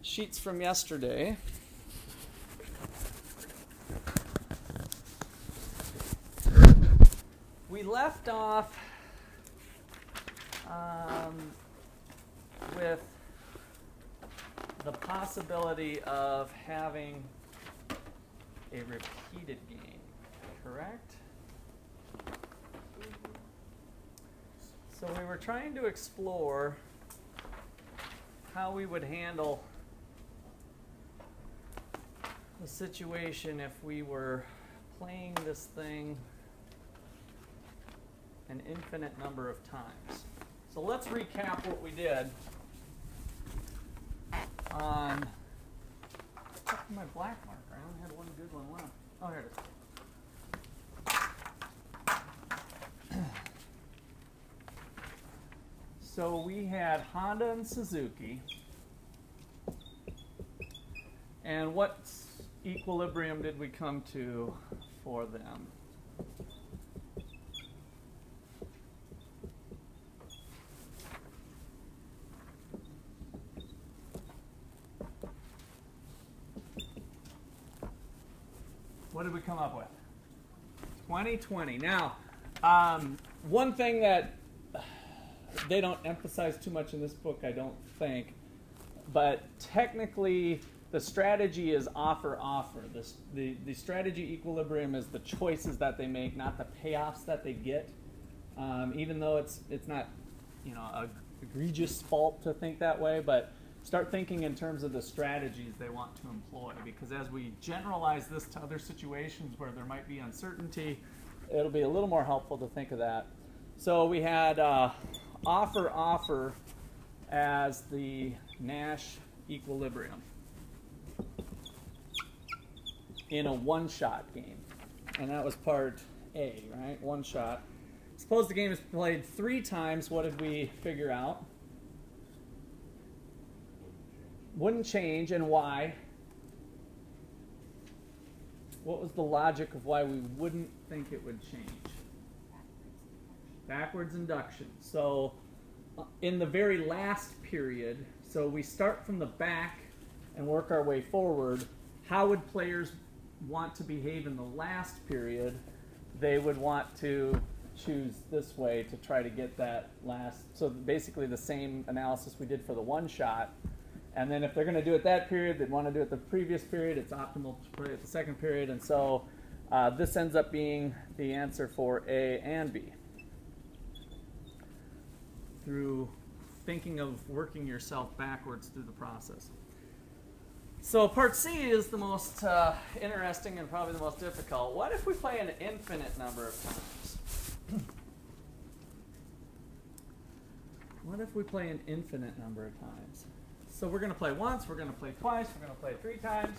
sheets from yesterday. We left off with the possibility of having a repeated game, correct? So we were trying to explore how we would handle the situation if we were playing this thing an infinite number of times. So let's recap what we did on my black marker. I only had one good one left. Oh, here it is. So we had Honda and Suzuki. And what equilibrium did we come to for them? What did we come up with? 2020. Now, one thing that they don't emphasize too much in this book, I don't think, but technically the strategy is offer-offer. The strategy equilibrium is the choices that they make, not the payoffs that they get. Even though it's not, a egregious fault to think that way, but start thinking in terms of the strategies they want to employ, because as we generalize this to other situations where there might be uncertainty, it'll be a little more helpful to think of that. So we had offer as the Nash equilibrium in a one-shot game, and that was part A, right? One shot. Suppose the game is played 3 times. What did we figure out? Wouldn't change, and why? What was the logic of why we wouldn't think it would change? Backwards induction. So in the very last period, so we start from the back and work our way forward, how would players want to behave in the last period? They would want to choose this way to try to get that last, so basically the same analysis we did for the one shot. And then if they're going to do it that period, they'd want to do it the previous period. It's optimal to play it the second period. And so this ends up being the answer for A and B through thinking of working yourself backwards through the process. So part C is the most interesting and probably the most difficult. What if we play an infinite number of times? What if we play an infinite number of times? So we're going to play once, we're going to play twice, we're going to play 3 times.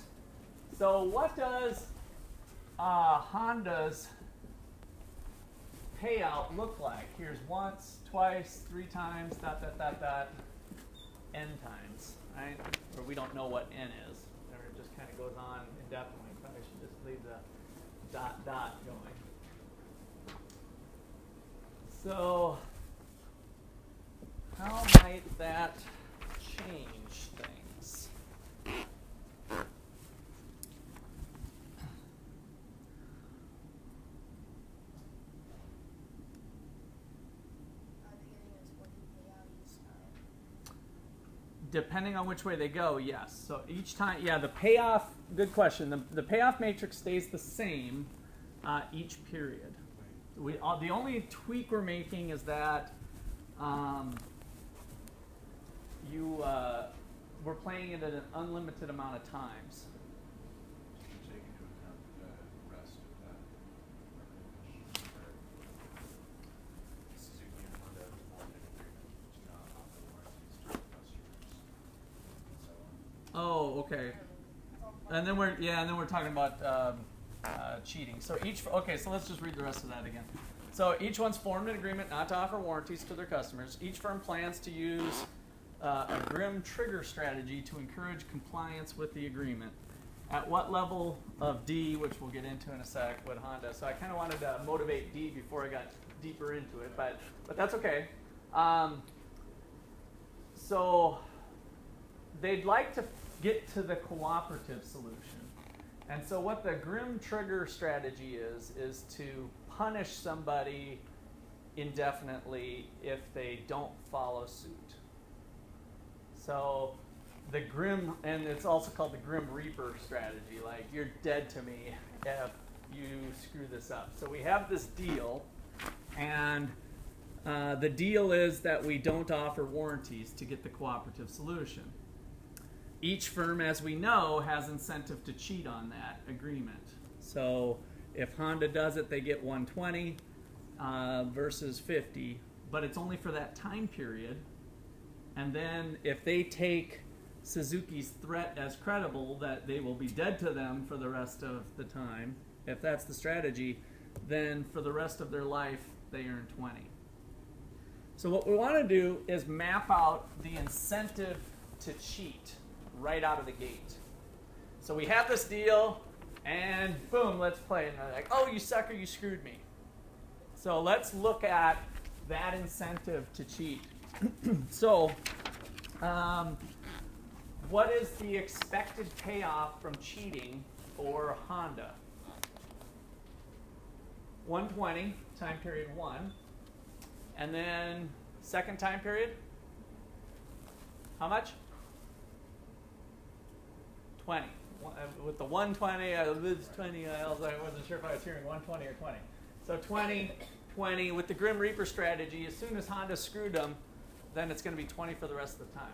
So what does Honda's payout look like? Here's once, twice, 3 times, ... n times, right? Or we don't know what n is. Or it just kind of goes on indefinitely. Probably should just leave the ... going. So how might that change things? Depending on which way they go, yes. So each time, yeah, the payoff, good question. The payoff matrix stays the same each period. The only tweak we're making is that we're playing it at an unlimited amount of times. Taking into account the rest of that. Suzuki and Honda formed an agreement to not offer warranties to customers and so on. Oh, okay. And then we're talking about cheating. So so let's just read the rest of that again. So each one's formed an agreement not to offer warranties to their customers. Each firm plans to use a grim trigger strategy to encourage compliance with the agreement. At what level of D, which we'll get into in a sec, would Honda? So I kind of wanted to motivate D before I got deeper into it, but that's okay. So they'd like to get to the cooperative solution. And so what the Grimm trigger strategy is to punish somebody indefinitely if they don't follow suit. So the Grimm, and it's also called the Grim Reaper strategy, like you're dead to me if you screw this up. So we have this deal, and the deal is that we don't offer warranties to get the cooperative solution. Each firm, as we know, has incentive to cheat on that agreement. So if Honda does it, they get 120 versus 50, but it's only for that time period. And then if they take Suzuki's threat as credible that they will be dead to them for the rest of the time, if that's the strategy, then for the rest of their life, they earn 20. So what we want to do is map out the incentive to cheat right out of the gate. So we have this deal, and boom, let's play. And they're like, oh, you sucker, you screwed me. So let's look at that incentive to cheat. So what is the expected payoff from cheating for Honda? 120, time period 1. And then second time period, how much? 20. With the 120, I lose 20. I wasn't sure if I was hearing 120 or 20. So 20, 20. With the Grim Reaper strategy, as soon as Honda screwed them, then it's going to be 20 for the rest of the time.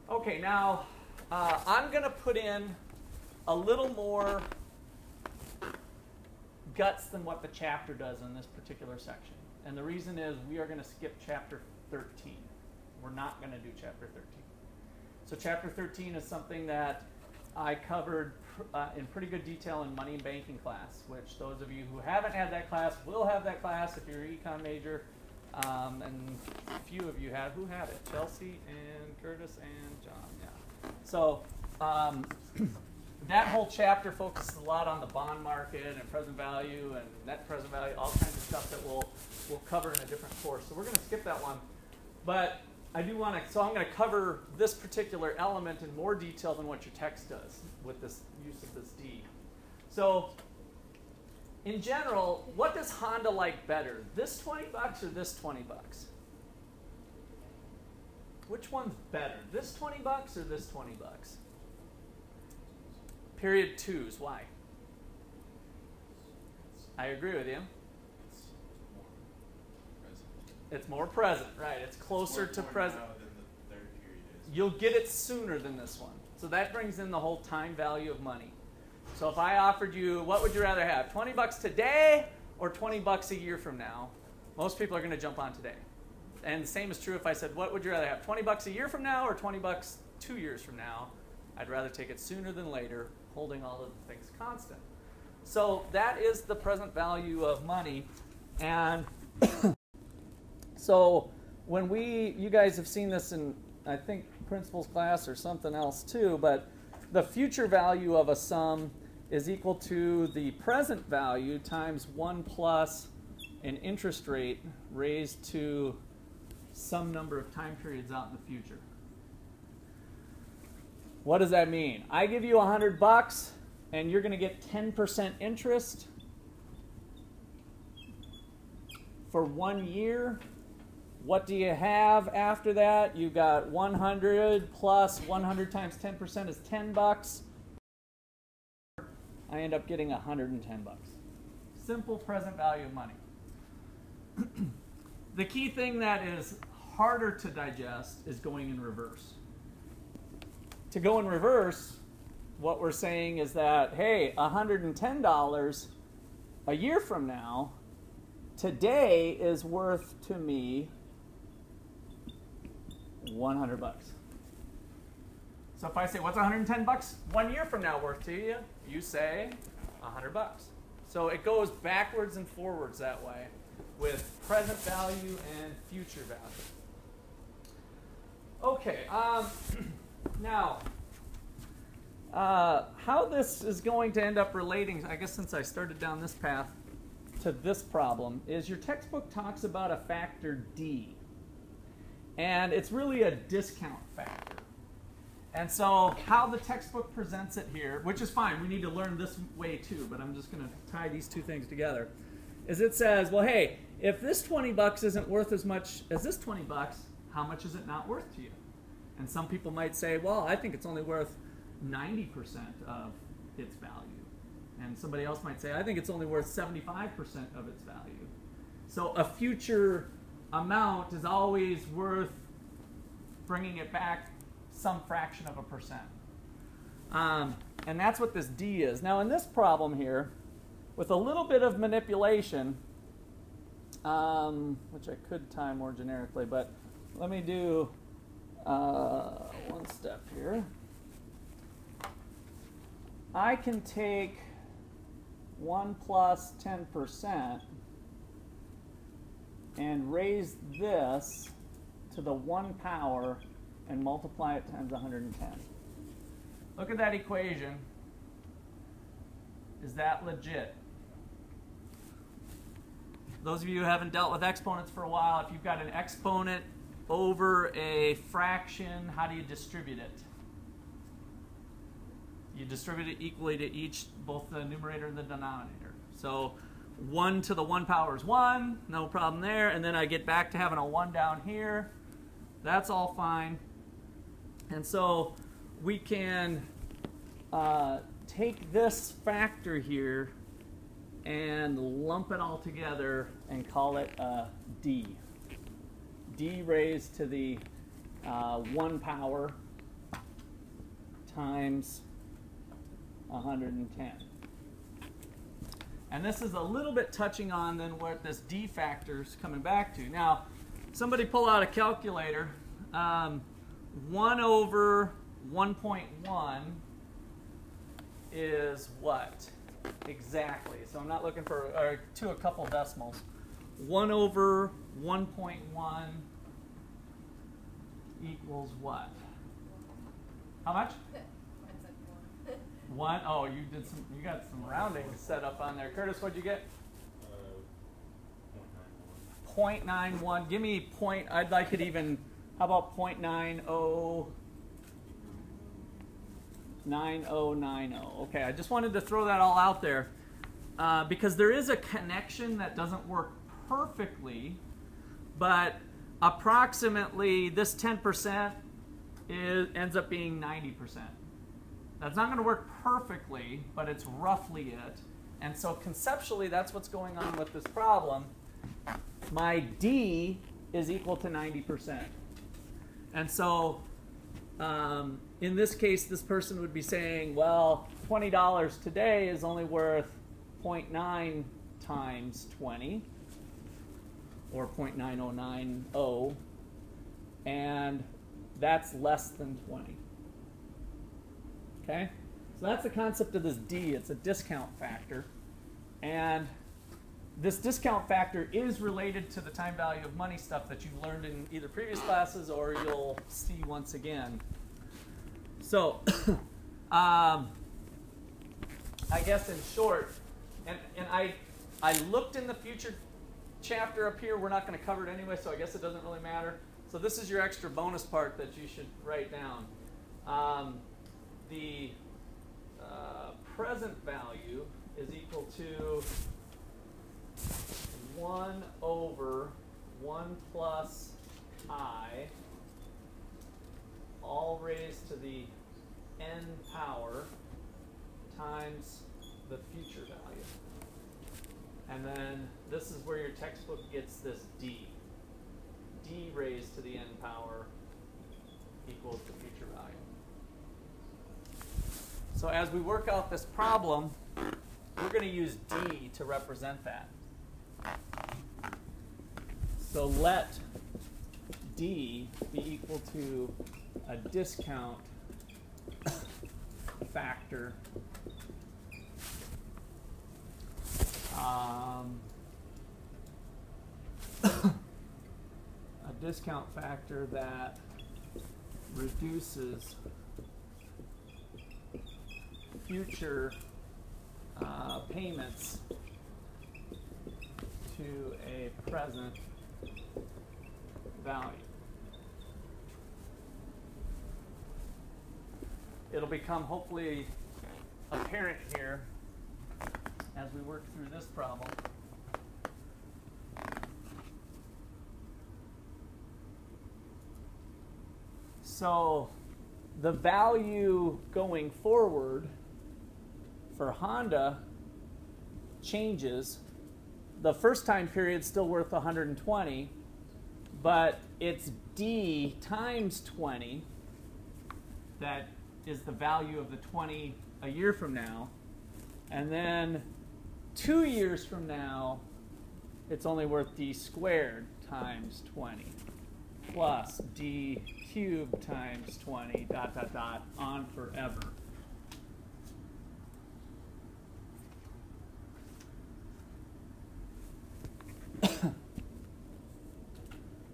Okay, now I'm going to put in a little more guts than what the chapter does in this particular section. And the reason is we are going to skip chapter 13. We're not going to do chapter 13. So chapter 13 is something that I covered in pretty good detail in Money and Banking class, which those of you who haven't had that class will have that class if you're an econ major. And a few of you have. Who had it? Chelsea and Curtis and John. Yeah. So that whole chapter focuses a lot on the bond market and present value and net present value, all kinds of stuff that we'll cover in a different course. So we're going to skip that one. But I do want to, so I'm going to cover this particular element in more detail than what your text does with this use of this D. So in general, what does Honda like better? This 20 bucks or this 20 bucks? Which one's better? This 20 bucks or this 20 bucks? Period 2s. Why? I agree with you. It's more present, right? It's closer to present. Now than the third period is. You'll get it sooner than this one. So that brings in the whole time value of money. So if I offered you, what would you rather have? 20 bucks today or 20 bucks a year from now? Most people are going to jump on today. And the same is true if I said, what would you rather have? 20 bucks a year from now or 20 bucks 2 years from now? I'd rather take it sooner than later, holding all of the things constant. So that is the present value of money. And so when you guys have seen this in, I think, principles class or something else too, but the future value of a sum is equal to the present value times 1 plus an interest rate raised to some number of time periods out in the future. What does that mean? I give you 100 bucks and you're going to get 10% interest for 1 year. What do you have after that? You got 100 plus 100 times 10% is 10 bucks. I end up getting 110 bucks. Simple present value of money. The key thing that is harder to digest is going in reverse. To go in reverse, what we're saying is that, hey, $110 a year from now, today is worth to me 100 bucks. So if I say, what's 110 bucks 1 year from now worth to you? You say 100 bucks. So it goes backwards and forwards that way with present value and future value. Okay, now, how this is going to end up relating, I guess since I started down this path to this problem, is your textbook talks about a factor D. And it's really a discount factor. And so how the textbook presents it here, which is fine, we need to learn this way too, but I'm just going to tie these two things together, is it says, well, hey, if this 20 bucks isn't worth as much as this 20 bucks, how much is it not worth to you? And some people might say, well, I think it's only worth 90% of its value. And somebody else might say, I think it's only worth 75% of its value. So a future amount is always worth bringing it back some fraction of a percent. And that's what this D is. Now in this problem here, with a little bit of manipulation, which I could tie more generically, but let me do one step here. I can take 1 plus 10% and raise this to the 1 power and multiply it times 110. Look at that equation. Is that legit? Those of you who haven't dealt with exponents for a while, if you've got an exponent over a fraction, how do you distribute it? You distribute it equally to each, both the numerator and the denominator. So 1 to the 1 power is 1, no problem there. And then I get back to having a 1 down here. That's all fine. And so we can take this factor here and lump it all together and call it D. D raised to the 1 power times 110. And this is a little bit touching on then what this D factor is coming back to. Now, somebody pull out a calculator. 1 over 1.1 is what? Exactly. So I'm not looking for a couple decimals. 1 over 1.1 equals what? How much? 1. Oh, you got some rounding set up on there. Curtis, what'd you get? 0.91. Give me point. I'd like it even. How about 0.9090? Okay, I just wanted to throw that all out there because there is a connection that doesn't work perfectly, but approximately this 10% ends up being 90%. That's not going to work perfectly, but it's roughly it. And so conceptually, that's what's going on with this problem. My D is equal to 90%. And so in this case, this person would be saying, well, $20 today is only worth 0.9 times 20, or 0.9090, and that's less than 20. Okay? So that's the concept of this D. It's a discount factor. And this discount factor is related to the time value of money stuff that you've learned in either previous classes or you'll see once again. So, I guess in short, and I looked in the future chapter up here. We're not going to cover it anyway, so I guess it doesn't really matter. So this is your extra bonus part that you should write down. The present value is equal to 1 over 1 plus I, all raised to the n power times the future value. And then this is where your textbook gets this D. D raised to the n power equals the future value. So as we work out this problem, we're going to use D to represent that. So let D be equal to a discount factor a discount factor that reduces future payments to a present value. it'll become hopefully apparent here as we work through this problem. So the value going forward for Honda changes. The first time period is still worth 120, but it's D times 20 that is the value of the 20 a year from now. And then 2 years from now, it's only worth D squared times 20 plus D cubed times 20, dot, dot, dot, on forever.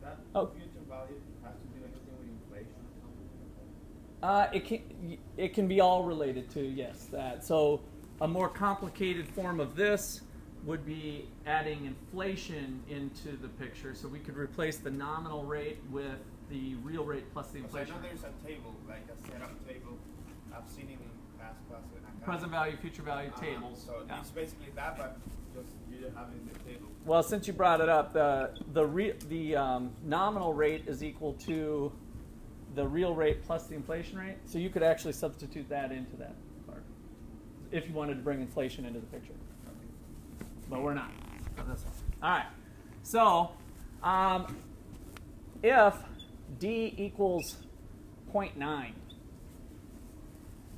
That Oh. future value has to do anything with inflation or something? It can be all related to, yes, that. So a more complicated form of this would be adding inflation into the picture. So we could replace the nominal rate with the real rate plus the So I inflation know rate. there's a table, like a setup table. I've seen it in past classes. in accounting. Present value, future value tables. So Yeah. it's basically that, but just you don't have it in the table. Well, since you brought it up, the nominal rate is equal to the real rate plus the inflation rate. So you could actually substitute that into that part if you wanted to bring inflation into the picture. But we're not. Not this one. All right. So if D equals 0.9,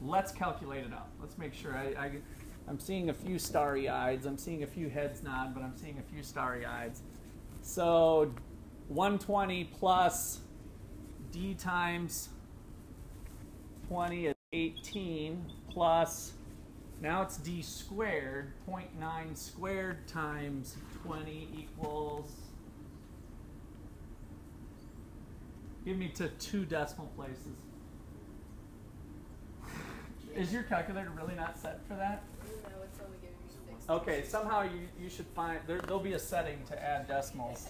let's calculate it out. Let's make sure. I'm seeing a few starry-eyed. I'm seeing a few heads nod, but I'm seeing a few starry-eyed. So 120 plus D times 20 is 18 plus, now it's D squared, 0.9 squared times 20 equals, give me to 2 decimal places. Is your calculator really not set for that? No, it's only giving me 6. Okay, somehow you should find, there'll be a setting to add decimals.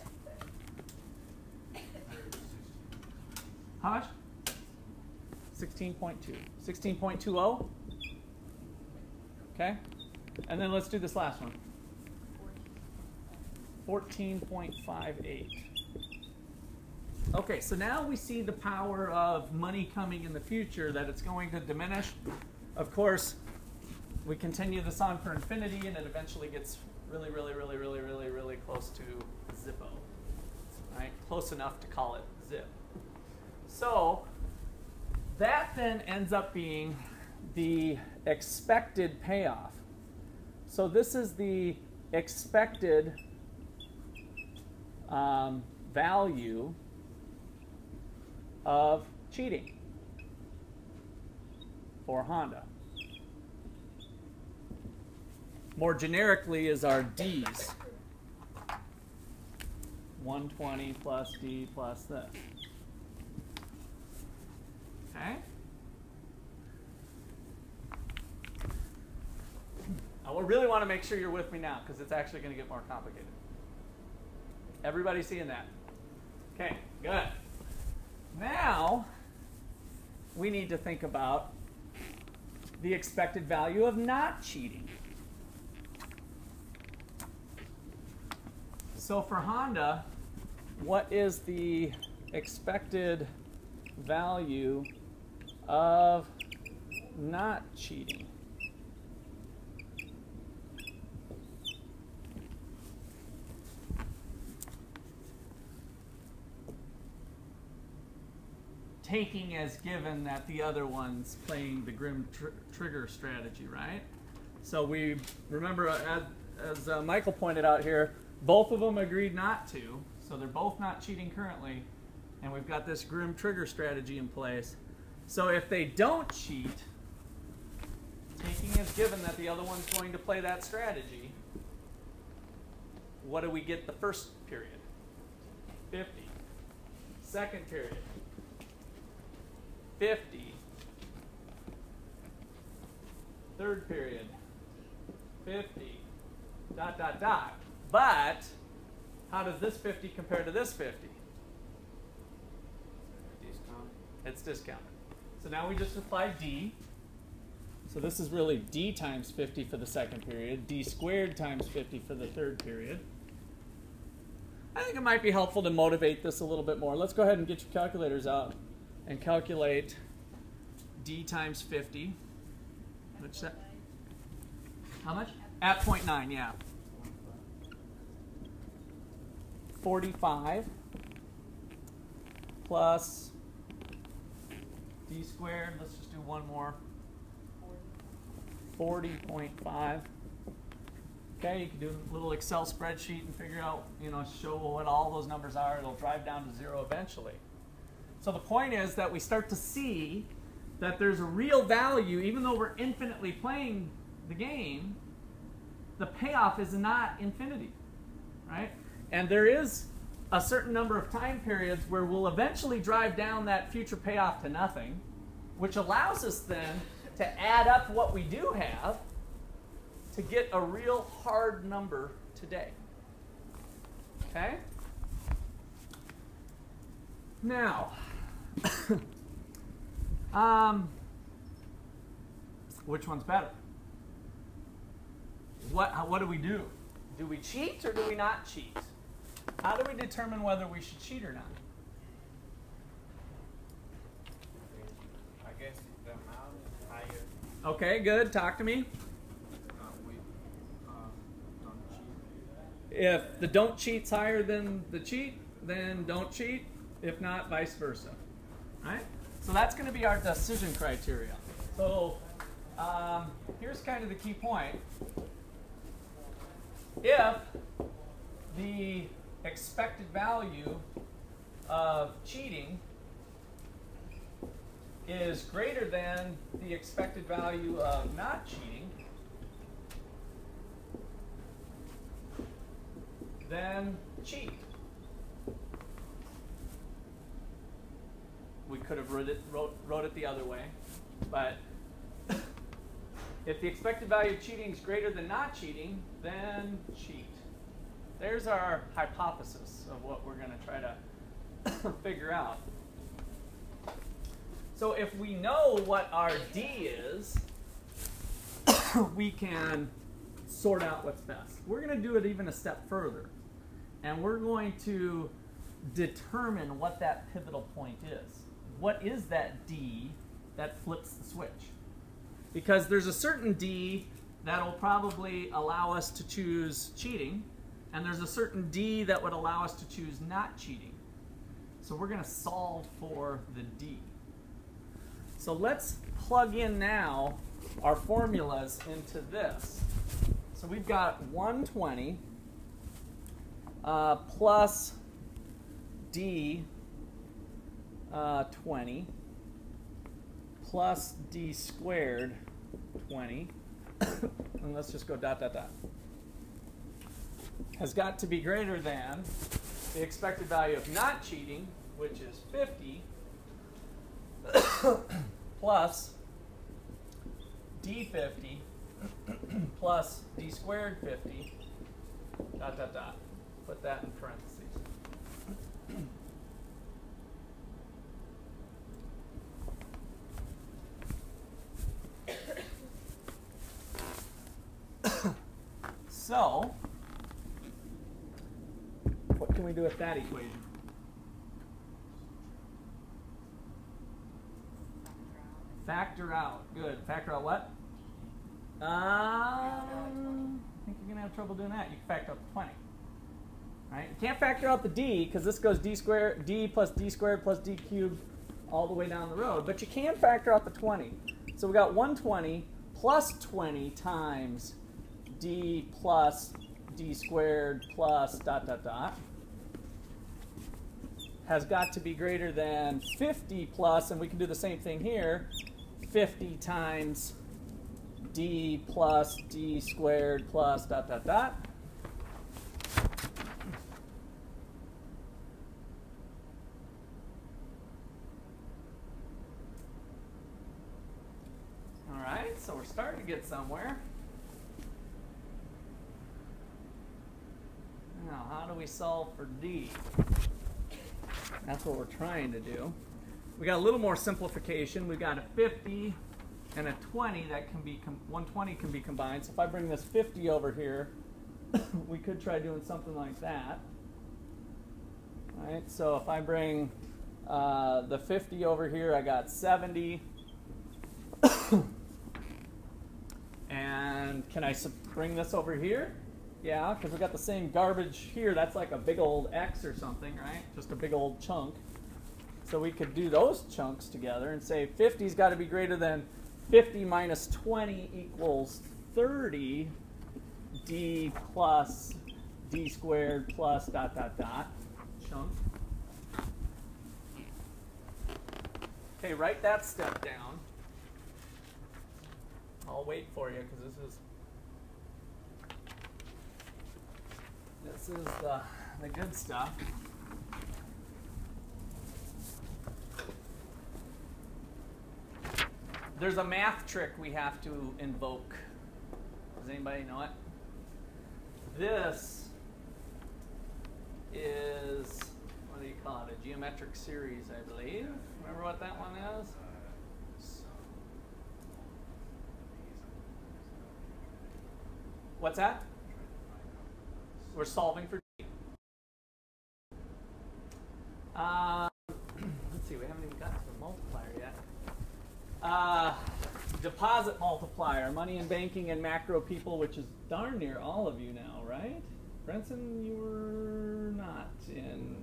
How much? 16.2. 16.20? Okay. And then let's do this last one. 14.58. Okay, so now we see the power of money coming in the future, that it's going to diminish. Of course, we continue this on for infinity, and it eventually gets really, really, really, really, really, really close to Zippo. Right? Close enough to call it zip. So that then ends up being the expected payoff. So this is the expected value of cheating for Honda. More generically is our D's. 120 plus D plus this. Okay? I really want to make sure you're with me now, because it's actually going to get more complicated. Everybody seeing that? Okay, good. Now, we need to think about the expected value of not cheating. So for Honda, what is the expected value of not cheating? Taking as given that the other one's playing the grim trigger strategy, right? So we remember, as Michael pointed out here, both of them agreed not to, so they're both not cheating currently, and we've got this grim trigger strategy in place. So if they don't cheat, taking as given that the other one's going to play that strategy, what do we get the first period? 50. Second period, 50. Third period, 50. Dot, dot, dot. But how does this 50 compare to this 50? Discount. It's discounted. So now we just apply d. So this is really d times 50 for the second period, d squared times 50 for the third period. I think it might be helpful to motivate this a little bit more. Let's go ahead and get your calculators out and calculate d times 50. Which that? How much? At 0.9, yeah. 45 plus d squared, let's just do one more. 40.5. Okay, you can do a little Excel spreadsheet and figure out, show what all those numbers are. It'll drive down to 0 eventually. So the point is that we start to see that there's a real value, even though we're infinitely playing the game, the payoff is not infinity, right? And there is a certain number of time periods where we'll eventually drive down that future payoff to nothing, which allows us then to add up what we do have to get a real hard number today. Okay? Now, which one's better? What do we do? Do we cheat or do we not cheat? How do we determine whether we should cheat or not? I guess the amount is higher. Okay, good. Talk to me. We don't cheat. If the don't cheat's higher than the cheat, then don't cheat. If not, vice versa. Right? So that's going to be our decision criteria. So here's kind of the key point. If the expected value of cheating is greater than the expected value of not cheating, then cheat. We could have wrote it the other way, but if the expected value of cheating is greater than not cheating, then cheat. There's our hypothesis of what we're going to try to figure out. So if we know what our D is, we can sort out what's best. We're going to do it even a step further. And we're going to determine what that pivotal point is. What is that D that flips the switch? Because there's a certain D that'll probably allow us to choose cheating, and there's a certain D that would allow us to choose not cheating. So we're going to solve for the D. So let's plug in now our formulas into this. So we've got 120 plus D 20 plus D squared 20, and let's just go dot, dot, dot, has got to be greater than the expected value of not cheating, which is 50, plus D50 plus D squared 50, dot, dot, dot. Put that in parentheses. So, what can we do with that equation? Factor out. Good. Factor out what? I think you're going to have trouble doing that. You can factor out the 20. Right? You can't factor out the D because this goes D plus D squared plus D cubed all the way down the road. But you can factor out the 20. So we got 120 plus 20 times D plus D squared plus dot, dot, dot has got to be greater than 50 plus, and we can do the same thing here, 50 times D plus D squared plus dot, dot, dot. All right, so we're starting to get somewhere. Now, how do we solve for D? That's what we're trying to do. we got a little more simplification. We've got a 50 and a 20 that can be, 120 can be combined. So if I bring this 50 over here, we could try doing something like that. All right, so if I bring the 50 over here, I got 70. And can I bring this over here? Yeah, because we got the same garbage here. That's like a big old X or something, right? Just a big old chunk. So we could do those chunks together and say 50's got to be greater than 50 minus 20 equals 30 d plus d squared plus dot dot dot chunk. Okay, write that step down. I'll wait for you because this is the good stuff. There's a math trick we have to invoke. Does anybody know it? This is, what do you call it? A geometric series, I believe. Remember what that one is? What's that? We're solving for D. Let's see, we haven't even gotten to the multiplier yet. Deposit multiplier, money in banking and macro people, which is darn near all of you now, right? Brenson, you were not in.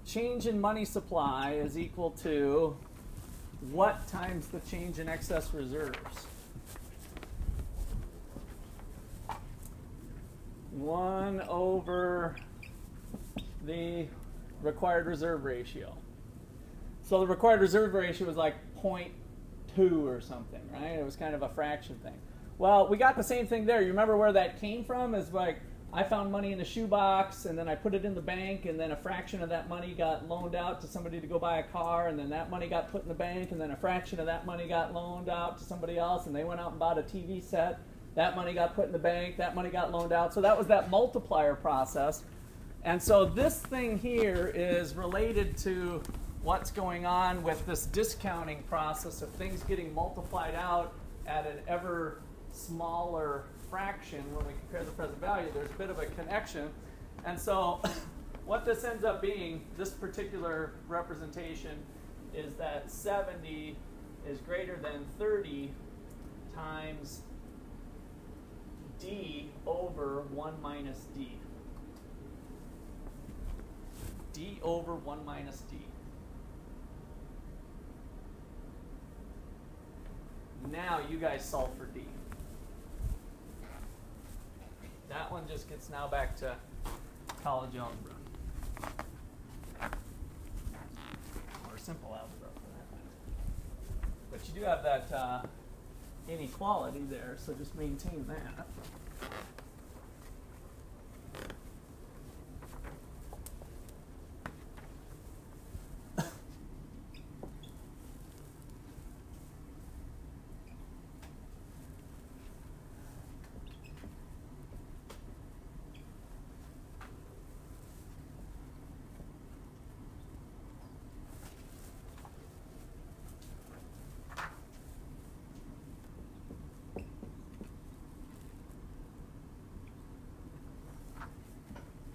Change in money supply is equal to what times the change in excess reserves? 1 over the required reserve ratio. So the required reserve ratio was like 0.2 or something, right? It was kind of a fraction thing. Well, we got the same thing there. You remember where that came from? Is like I found money in a shoebox, and then I put it in the bank, and then a fraction of that money got loaned out to somebody to go buy a car, and then that money got put in the bank, and then a fraction of that money got loaned out to somebody else, and they went out and bought a TV set. That money got put in the bank, that money got loaned out. So that was that multiplier process. And so this thing here is related to what's going on with this discounting process of things getting multiplied out at an ever smaller fraction when we compare the present value. There's a bit of a connection. And so what this ends up being, this particular representation, is that 70 is greater than 30 times d over 1 minus d. d over 1 minus d. Now you guys solve for d. That one just gets now back to college algebra. Or simple algebra for that matter. But you do have that inequality there, so just maintain that.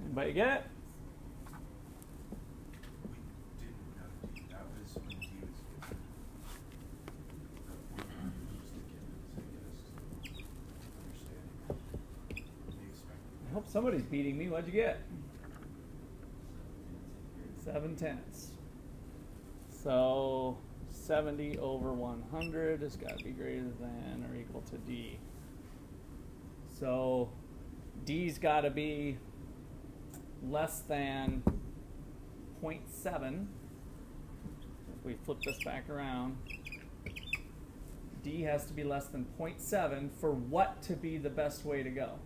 Anybody get it? We didn't have D. That was when he was given. Just to get understanding. I hope somebody's beating me. What'd you get? 7/10. So 70 over 100 has got to be greater than or equal to D. So D's got to be less than 0.7. If we flip this back around, D has to be less than 0.7 for what to be the best way to go?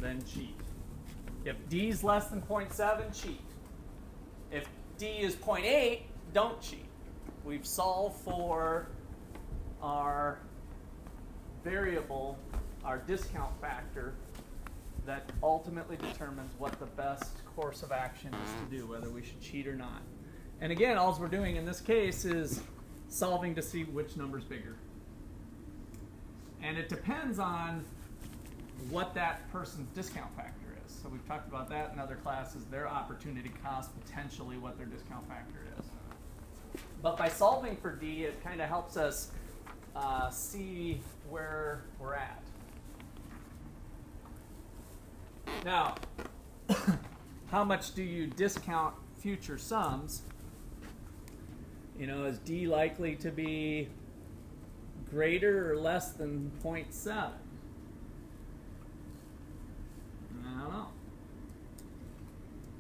Then cheat. If D is less than 0.7, cheat. If D is 0.8, don't cheat. We've solved for our variable, our discount factor, that ultimately determines what the best course of action is to do, whether we should cheat or not. And again, all we're doing in this case is solving to see which number's bigger. And it depends on what that person's discount factor is. So we've talked about that in other classes, their opportunity cost, potentially what their discount factor is. But by solving for D, it kind of helps us see where we're at. Now, how much do you discount future sums? You know, is D likely to be greater or less than 0.7? I don't know.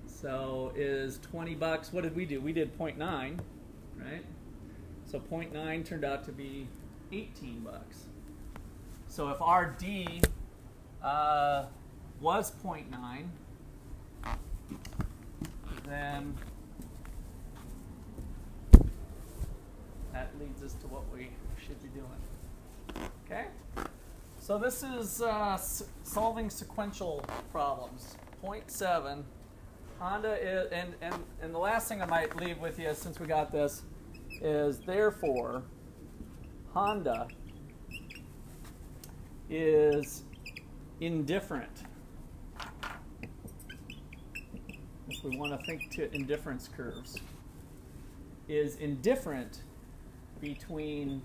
So is 20 bucks, what did we do? We did 0.9, right? So 0.9 turned out to be 18 bucks. So if our D was 0.9, then that leads us to what we should be doing. Okay? So this is solving sequential problems. 0.7. Honda is, and the last thing I might leave with you since we got this is therefore Honda is indifferent. If we want to think to indifference curves, is indifferent between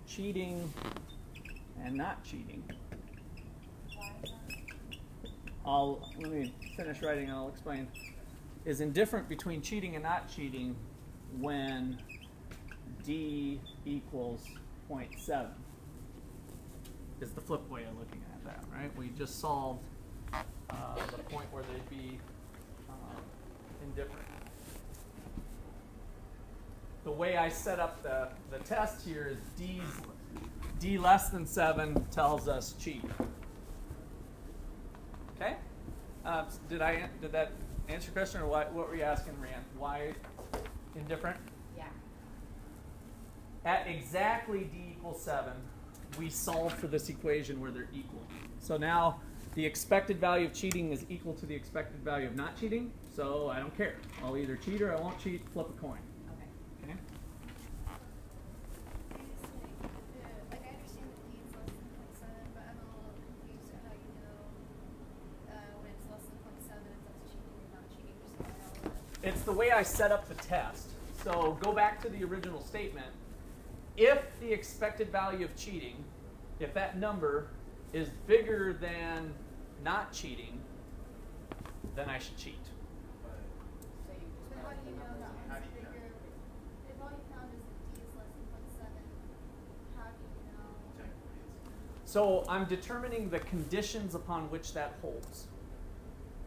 cheating and not cheating. Let me finish writing and I'll explain. Is indifferent between cheating and not cheating when D equals 0.7 is the flip way of looking at that, right? We just solved the point where they'd be indifferent. The way I set up the test here is D less than 7 tells us cheat. Okay? Did that answer your question, or what were you asking, Rand? Why indifferent? Yeah. At exactly D equals 7, we solve for this equation where they're equal. So now the expected value of cheating is equal to the expected value of not cheating, so I don't care. I'll either cheat or I won't cheat, flip a coin. Okay. Okay? Like I understand that D is less than 0.7, but I'm a little confused at how you know when it's less than 0.7 if that's cheating or not cheating. Just so I know. It's the way I set up the test. So go back to the original statement. If the expected value of cheating, if that number is bigger than not cheating, then I should cheat. So you just how do you know that one's bigger? If all you found is that D is less than 0.7, how do you know? So I'm determining the conditions upon which that holds.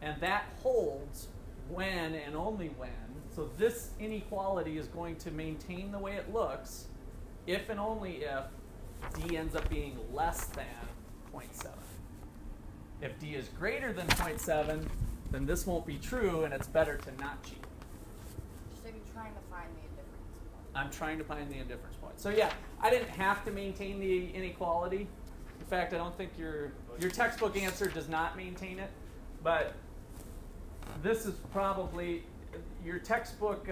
And that holds when and only when. So this inequality is going to maintain the way it looks if and only if D ends up being less than 0.7. If D is greater than 0.7, then this won't be true and it's better to not cheat. So you're trying to find the indifference point. I'm trying to find the indifference point. So yeah, I didn't have to maintain the inequality. In fact, I don't think your textbook answer does not maintain it, but this is probably your textbook.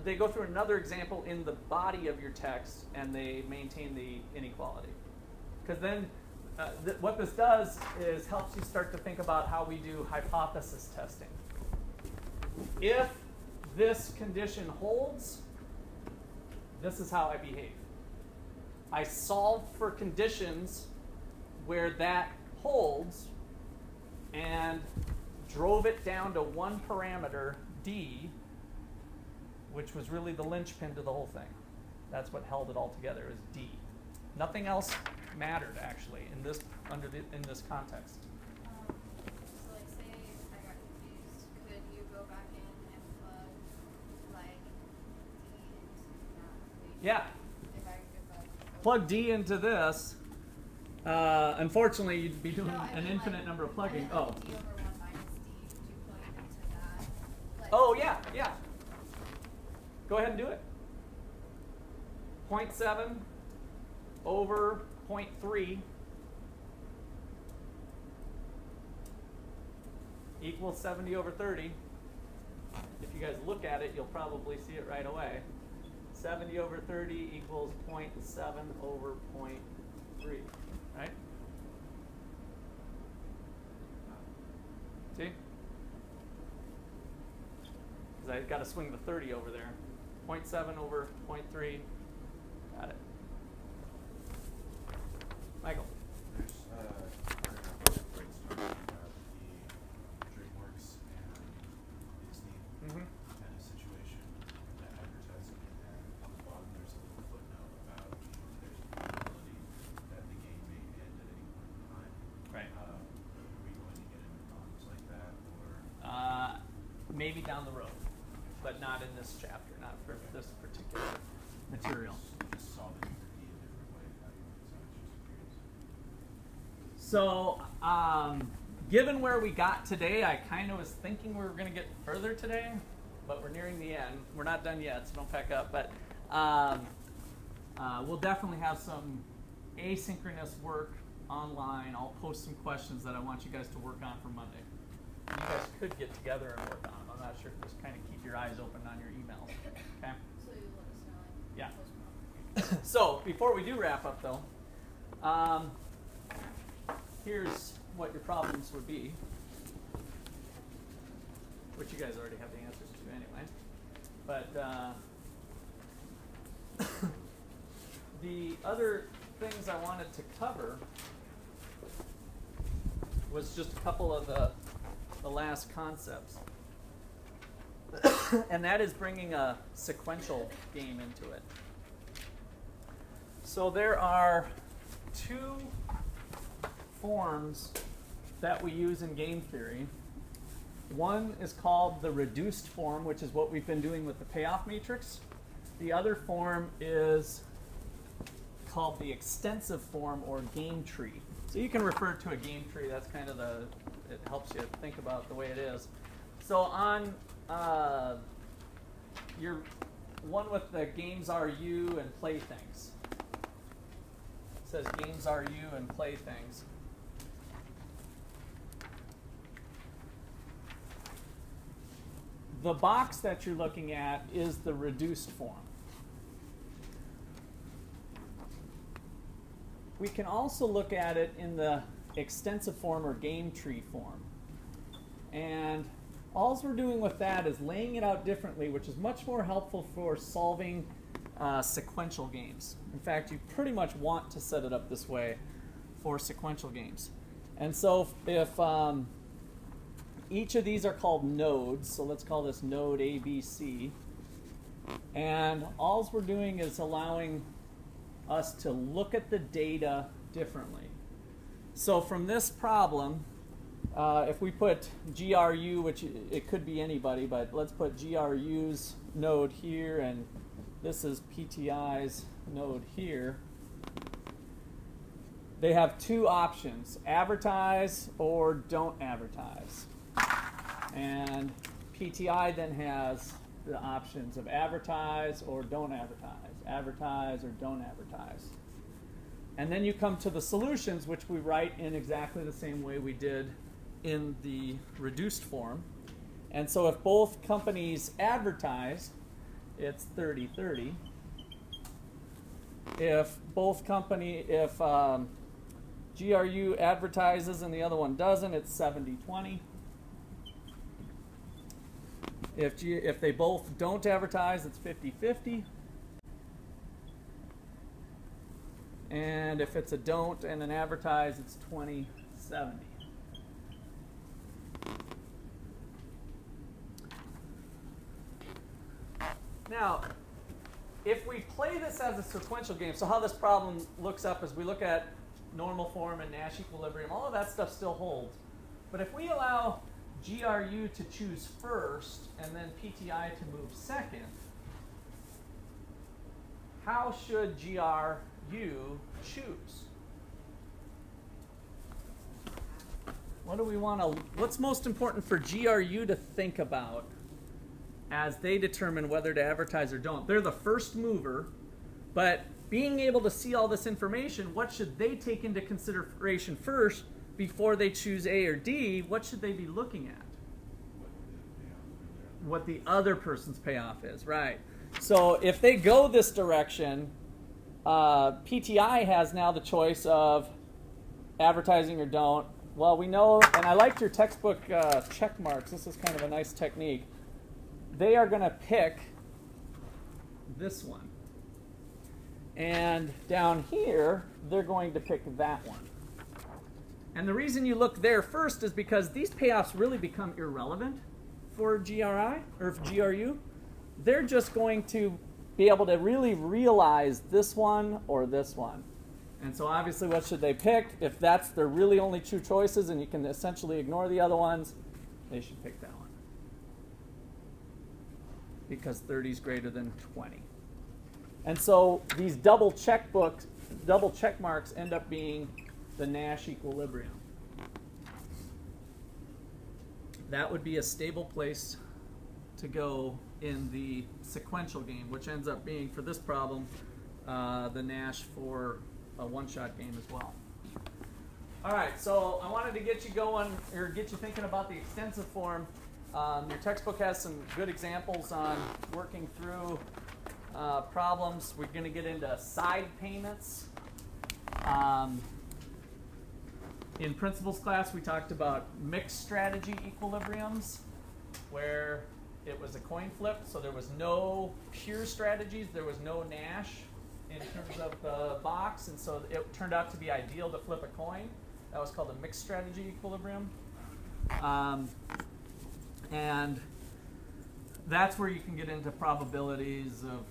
They go through another example in the body of your text, and they maintain the inequality. Because then, what this does is helps you start to think about how we do hypothesis testing. If this condition holds, this is how I behave. I solve for conditions where that holds and drove it down to one parameter, D, which was really the linchpin to the whole thing. That's what held it all together, is D. Nothing else mattered actually in this in this context. So like say I got confused, could you go back in and plug like D into that equation? Yeah. If Plug D into this. Unfortunately, you'd be doing No, I an mean, infinite like, number of plugging. I meant, Oh. like, D over 1 minus D, could you plug it into that? Like, Oh yeah, yeah. Go ahead and do it. 0.7 over 0.3 equals 70 over 30. If you guys look at it, you'll probably see it right away. 70 over 30 equals 0.7 over 0.3, right? See? Because I've got to swing the 30 over there. 0.7 over 0.3. Got it. Michael. There's starting off with brainstorming about the DreamWorks and Disney Mm-hmm. kind of situation, that advertising, and on the bottom there's a little footnote about there's a possibility that the game may end at any point in time. Right. Are we going to get into problems like that, or Maybe down the road, but not in this chapter, not for this particular material. just solve it in a different way? How do you, so I was just curious. So, given where we got today, I kind of was thinking we were going to get further today, but we're nearing the end. We're not done yet, so don't pack up. But we'll definitely have some asynchronous work online. I'll post some questions that I want you guys to work on for Monday. You guys could get together and work on them. I'm not sure. Just kind of keep your eyes open on your emails. Okay? So you let us know. Yeah. Postpone. So, before we do wrap up, though, here's what your problems would be, which you guys already have the answers to anyway. But the other things I wanted to cover was just a couple of the last concepts. And that is bringing a sequential game into it. So there are two forms that we use in game theory. One is called the reduced form, which is what we've been doing with the payoff matrix. The other form is called the extensive form or game tree. So you can refer to a game tree. That's kind of it helps you think about the way it is. So on your one with the games are you and playthings. It says games are you and playthings. The box that you're looking at is the reduced form. We can also look at it in the extensive form or game tree form. And all we're doing with that is laying it out differently, which is much more helpful for solving sequential games. In fact, you pretty much want to set it up this way for sequential games. And so if each of these are called nodes, so let's call this node A, B, C. And all we're doing is allowing us to look at the data differently. So from this problem, if we put GRU, which it could be anybody, but let's put GRU's node here, and this is PTI's node here. They have two options, advertise or don't advertise. And PTI then has the options of advertise or don't advertise or don't advertise. And then you come to the solutions, which we write in exactly the same way we did in the reduced form. And so if both companies advertise, it's 30-30. If GRU advertises and the other one doesn't, it's 70-20. If they both don't advertise, it's 50-50. And if it's a don't and an advertise, it's 20-70. Now, if we play this as a sequential game, so how this problem looks up is we look at normal form and Nash equilibrium, all of that stuff still holds. But if we allow GRU to choose first and then PTI to move second, how should GRU choose? What do we want to, what's most important for GRU to think about as they determine whether to advertise or don't? They're the first mover, but being able to see all this information, what should they take into consideration first before they choose A or D, what should they be looking at? What the other person's payoff is, right? So if they go this direction, PTI has now the choice of advertising or don't. Well, we know, and I liked your textbook check marks. This is kind of a nice technique. They are going to pick this one. And down here, they're going to pick that one. And the reason you look there first is because these payoffs really become irrelevant for GRI or for GRU. They're just going to be able to really realize this one or this one. And so obviously what should they pick? If that's their really only two choices and you can essentially ignore the other ones, they should pick that one. Because 30 is greater than 20. And so these double check marks end up being the Nash equilibrium. That would be a stable place to go in the sequential game, which ends up being, for this problem, the Nash for a one-shot game as well. All right, so I wanted to get you going, or get you thinking about the extensive form. Your textbook has some good examples on working through problems. We're going to get into side payments. In principles class, we talked about mixed strategy equilibriums, where it was a coin flip, so there was no pure strategies, there was no Nash in terms of the box, and so it turned out to be ideal to flip a coin. That was called a mixed strategy equilibrium. And that's where you can get into probabilities of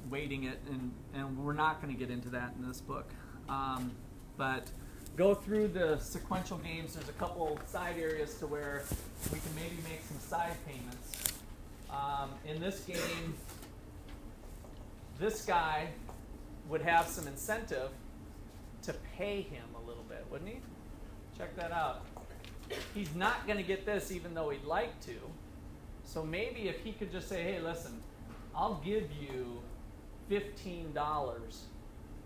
weighting it, and we're not going to get into that in this book. But go through the sequential games. There's a couple side areas to where we can maybe make some side payments. In this game, this guy would have some incentive to pay him a little bit, wouldn't he? Check that out. He's not going to get this even though he'd like to. So maybe if he could just say, hey, listen, I'll give you $15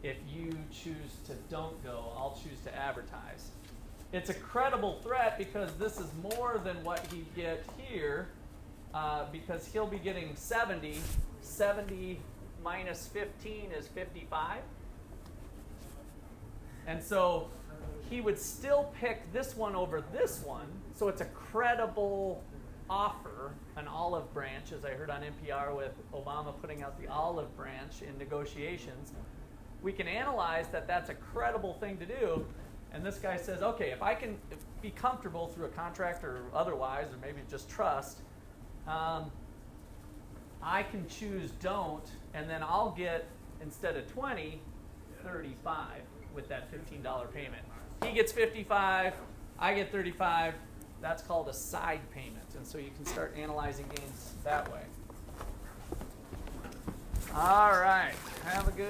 if you choose to don't go, I'll choose to advertise. It's a credible threat because this is more than what he'd get here, because he'll be getting 70. 70 minus 15 is 55. And so he would still pick this one over this one, so it's a credible offer, an olive branch, as I heard on NPR with Obama putting out the olive branch in negotiations. We can analyze that that's a credible thing to do, and this guy says, okay, if I can be comfortable through a contract or otherwise, or maybe just trust, I can choose don't, and then I'll get, instead of 20, 35 with that $15 payment. He gets 55, I get 35. That's called a side payment, and so you can start analyzing games that way. All right, have a good